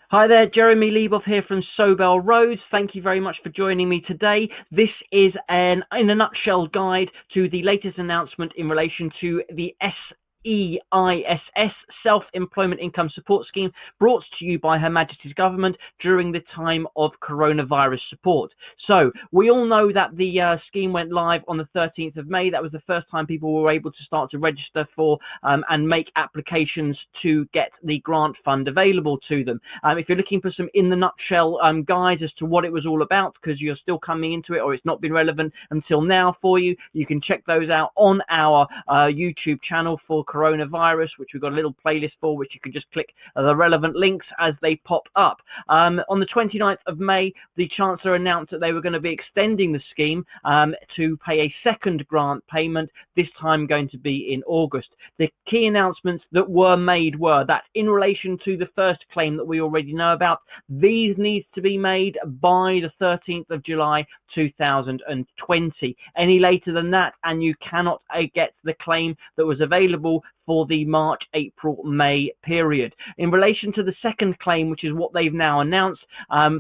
Hi there, Jeremy Lieboff here from Sobel Roads. Thank you very much for joining me today. This is in a nutshell, guide to the latest announcement in relation to the SEISS Self-Employment Income Support Scheme, brought to you by Her Majesty's Government during the time of coronavirus support. So we all know that the scheme went live on the 13th of May. That was the first time people were able to start to register for and make applications to get the grant fund available to them. If you're looking for some in the nutshell guides as to what it was all about, because you're still coming into it or it's not been relevant until now for you, you can check those out on our YouTube channel for coronavirus, which we've got a little playlist for, which you can just click the relevant links as they pop up. On the 29th of May, the Chancellor announced that they were going to be extending the scheme to pay a second grant payment, this time going to be in August. The key announcements that were made were that in relation to the first claim that we already know about, these needs to be made by the 13th of July 2020. Any later than that and you cannot get the claim that was available for the March, April, May period. In relation to the second claim, which is what they've now announced,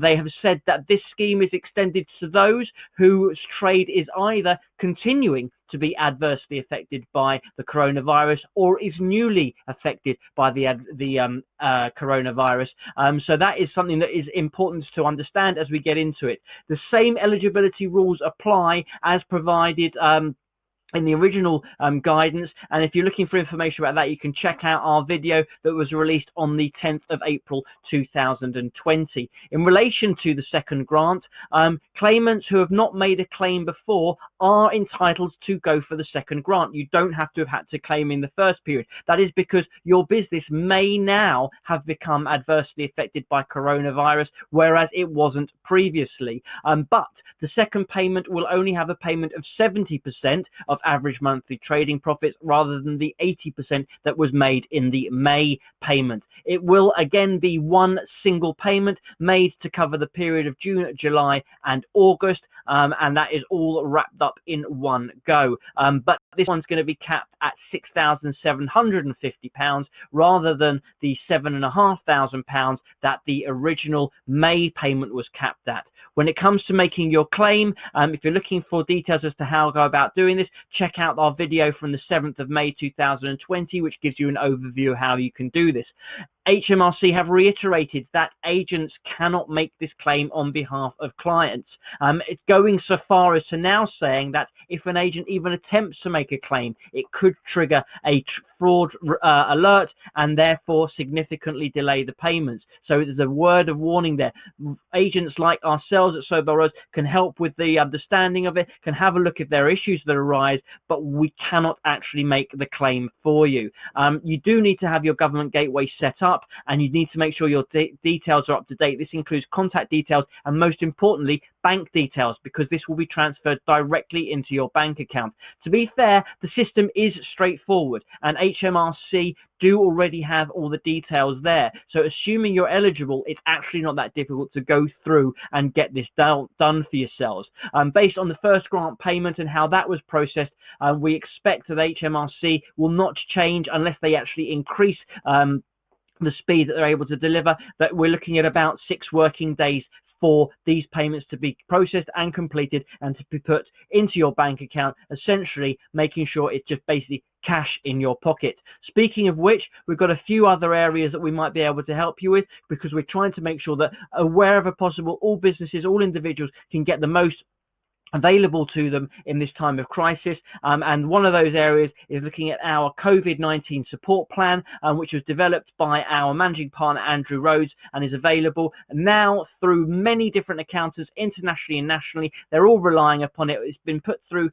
they have said that this scheme is extended to those whose trade is either continuing to be adversely affected by the coronavirus or is newly affected by the coronavirus. So that is something that is important to understand as we get into it. The same eligibility rules apply as provided in the original guidance, and if you're looking for information about that, you can check out our video that was released on the 10th of April 2020. In relation to the second grant, claimants who have not made a claim before are entitled to go for the second grant. You don't have to have had to claim in the first period. That is because your business may now have become adversely affected by coronavirus, whereas it wasn't previously. But the second payment will only have a payment of 70% of average monthly trading profits rather than the 80% that was made in the May payment. It will again be one single payment made to cover the period of June, July and August, and that is all wrapped up in one go. But this one's going to be capped at £6,750 rather than the £7,500 that the original May payment was capped at. When it comes to making your claim, if you're looking for details as to how to go about doing this, check out our video from the 7th of May 2020, which gives you an overview of how you can do this. HMRC have reiterated that agents cannot make this claim on behalf of clients. It's going so far as to now saying that if an agent even attempts to make a claim, it could trigger a fraud alert and therefore significantly delay the payments. So there's a word of warning there. Agents like ourselves at Sobel Roads can help with the understanding of it, can have a look if there are issues that arise, but we cannot actually make the claim for you. You do need to have your government gateway set up, and you need to make sure your details are up to date. This includes contact details and, most importantly, bank details, because this will be transferred directly into your bank account. To be fair, the system is straightforward, and HMRC do already have all the details there. So assuming you're eligible, it's actually not that difficult to go through and get this done for yourselves. Based on the first grant payment and how that was processed, we expect that HMRC will not change unless they actually increase the speed that they're able to deliver, that we're looking at about 6 working days for these payments to be processed and completed and to be put into your bank account, essentially making sure it's just basically cash in your pocket. Speaking of which, we've got a few other areas that we might be able to help you with, because we're trying to make sure that wherever possible, all businesses, all individuals can get the most available to them in this time of crisis, and one of those areas is looking at our COVID-19 support plan, which was developed by our managing partner Andrew Rhodes and is available now through many different accountants internationally and nationally. They're all relying upon it. It's been put through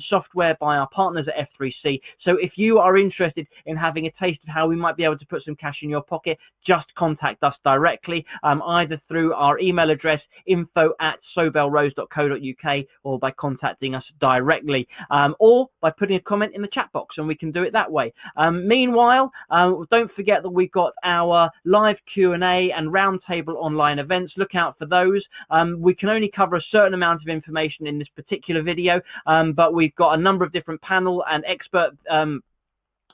software by our partners at F3C. So if you are interested in having a taste of how we might be able to put some cash in your pocket, just contact us directly, either through our email address info@sobelrose.co.uk or by contacting us directly, or by putting a comment in the chat box, and we can do it that way. Meanwhile, don't forget that we've got our live Q&A and roundtable online events. Look out for those. We can only cover a certain amount of information in this particular video, but we've got a number of different panel and expert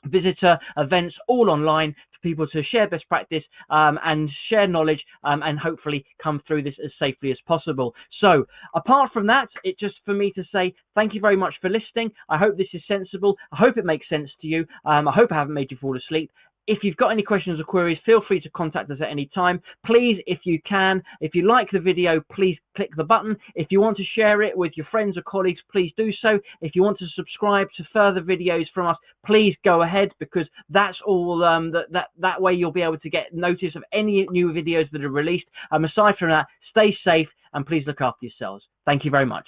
visitor events all online for people to share best practice and share knowledge and hopefully come through this as safely as possible. So apart from that, it's just for me to say thank you very much for listening. I hope this is sensible. I hope it makes sense to you. I hope I haven't made you fall asleep. If you've got any questions or queries, feel free to contact us at any time. Please, if you can, if you like the video, please click the button. If you want to share it with your friends or colleagues, please do so. If you want to subscribe to further videos from us, please go ahead, because that's all that way you'll be able to get notice of any new videos that are released. Aside from that, stay safe and please look after yourselves. Thank you very much.